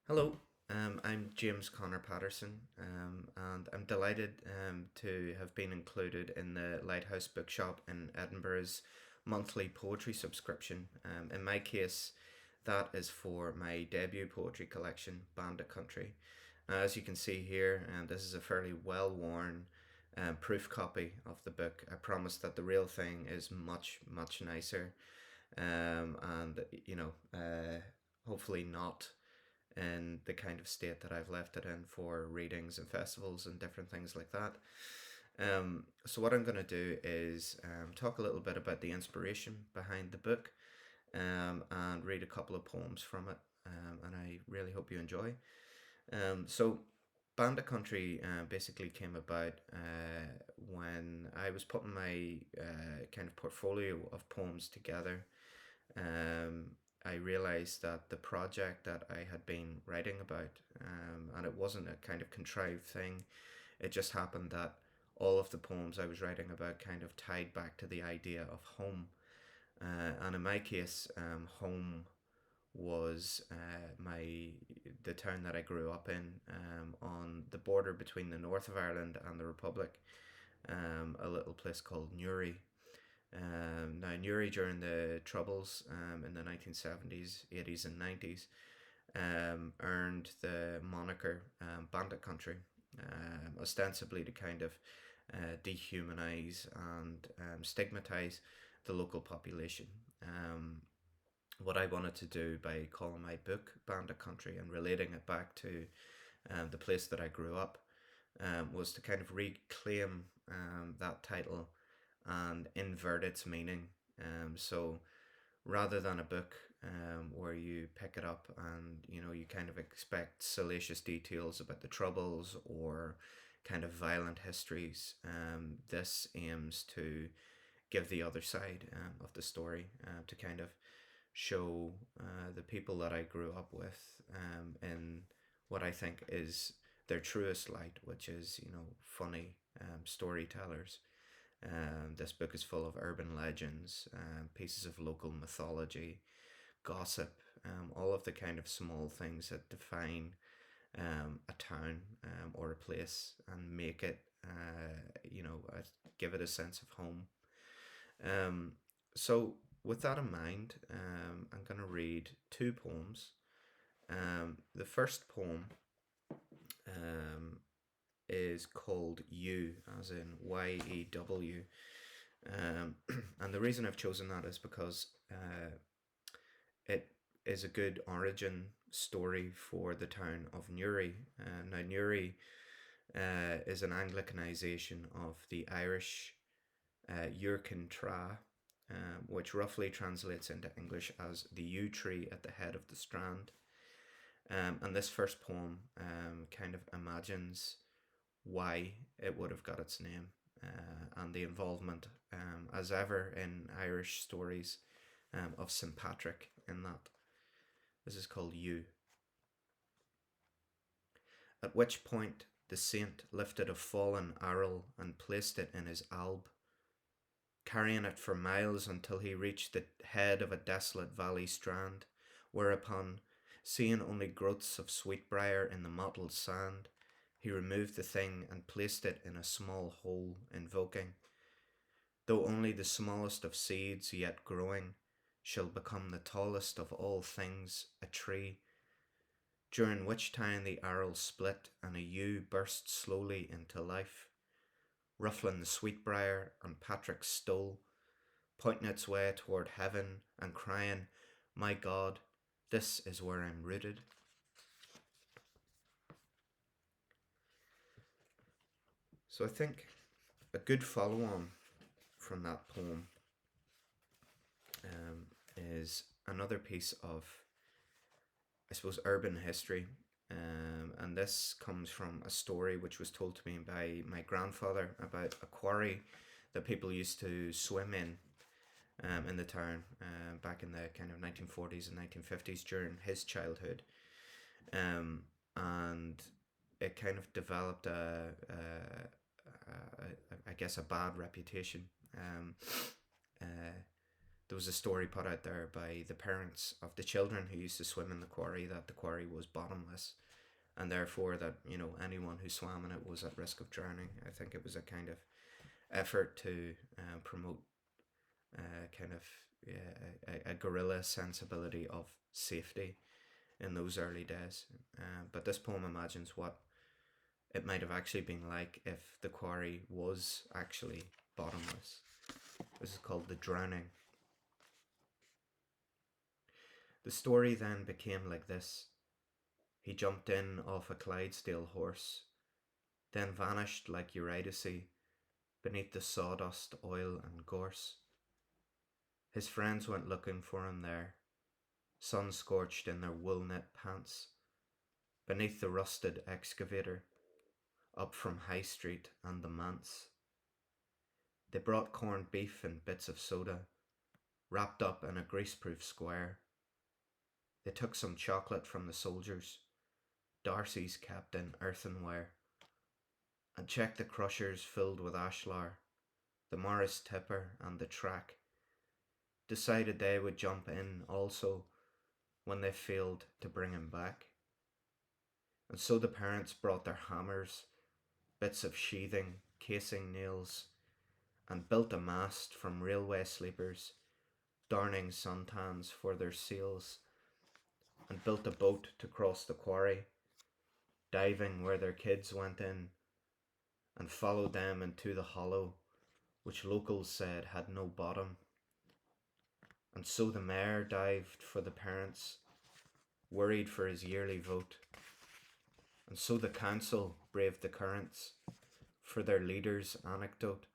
Hello, I'm James Conor Patterson, and I'm delighted to have been included in the Lighthouse Bookshop in Edinburgh's monthly poetry subscription. In my case, that is for my debut poetry collection, Bandit Country. As you can see here, this is a fairly well worn proof copy of the book. I promise that the real thing is much, much nicer, and hopefully not in the kind of state that I've left it in for readings and festivals and different things like that. So what I'm going to do is talk a little bit about the inspiration behind the book, and read a couple of poems from it, and I really hope you enjoy. So Bandit Country basically came about when I was putting my kind of portfolio of poems together. um, I realized that the project that I had been writing about, and it wasn't a kind of contrived thing, it just happened that all of the poems I was writing about kind of tied back to the idea of home. And in my case, home was the town that I grew up in, on the border between the north of Ireland and the Republic, a little place called Newry. Now, Newry during the Troubles, in the 1970s, 80s, and 90s, earned the moniker Bandit Country, ostensibly to kind of dehumanize and stigmatize the local population. What I wanted to do by calling my book Bandit Country and relating it back to the place that I grew up, was to kind of reclaim that title and invert its meaning. So rather than a book where you pick it up and you kind of expect salacious details about the troubles or kind of violent histories, this aims to give the other side of the story, to kind of show the people that I grew up with in what I think is their truest light, which is funny storytellers. This book is full of urban legends, pieces of local mythology, gossip, all of the kind of small things that define a town, or a place, and make it, give it a sense of home. Um, so, with that in mind, I'm going to read two poems. The first poem um, is called You, as in Yew. Um, and the reason I've chosen that is because it is a good origin story for the town of Newry. Now, Newry is an Anglicanization of the Irish Yrcan Tra, which roughly translates into English as the yew tree at the head of the strand. And this first poem kind of imagines why it would have got its name, and the involvement, as ever in Irish stories, of St. Patrick in that. This is called You. At which point the saint lifted a fallen arrel and placed it in his alb, carrying it for miles until he reached the head of a desolate valley strand, whereupon, seeing only growths of sweetbriar in the mottled sand, he removed the thing and placed it in a small hole, invoking, though only the smallest of seeds yet growing shall become the tallest of all things, a tree, during which time the arrow split and a yew burst slowly into life, ruffling the sweetbriar on Patrick's stole, pointing its way toward heaven and crying, my God, this is where I'm rooted. So I think a good follow on from that poem is another piece of, I suppose, urban history. And this comes from a story which was told to me by my grandfather about a quarry that people used to swim in the town, back in the kind of 1940s and 1950s during his childhood. And it kind of developed I guess, a bad reputation. Uh, there was a story put out there by the parents of the children who used to swim in the quarry that the quarry was bottomless, and therefore that anyone who swam in it was at risk of drowning. I think it was a kind of effort to promote kind of yeah, a guerrilla sensibility of safety in those early days. But this poem imagines what it might have actually been like if the quarry was actually bottomless. This is called The Drowning. The story then became like this. He jumped in off a Clydesdale horse, then vanished like Eurydice beneath the sawdust, oil, and gorse. His friends went looking for him there, sun-scorched in their wool-knit pants, beneath the rusted excavator, up from High Street and the manse. They brought corned beef and bits of soda, wrapped up in a greaseproof square. They took some chocolate from the soldiers, Darcy's kept in earthenware, and checked the crushers filled with ashlar, the Morris tipper and the track. Decided they would jump in also when they failed to bring him back. And so the parents brought their hammers, bits of sheathing, casing nails, and built a mast from railway sleepers, darning suntans for their sails, and built a boat to cross the quarry, diving where their kids went in, and followed them into the hollow, which locals said had no bottom. And so the mayor dived for the parents, worried for his yearly vote. And so the council braved the currents for their leader's anecdote.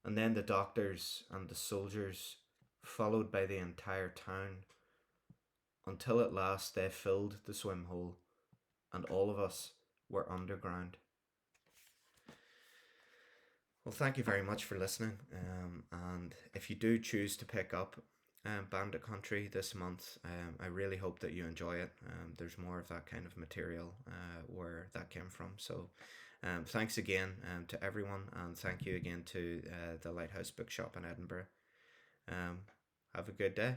And then the doctors and the soldiers, followed by the entire town, until at last they filled the swim hole and all of us were underground. Well, thank you very much for listening. And if you do choose to pick up Bandit Country this month, I really hope that you enjoy it. There's more of that kind of material where that came from. So thanks again to everyone, and thank you again to the Lighthouse Bookshop in Edinburgh. Have a good day.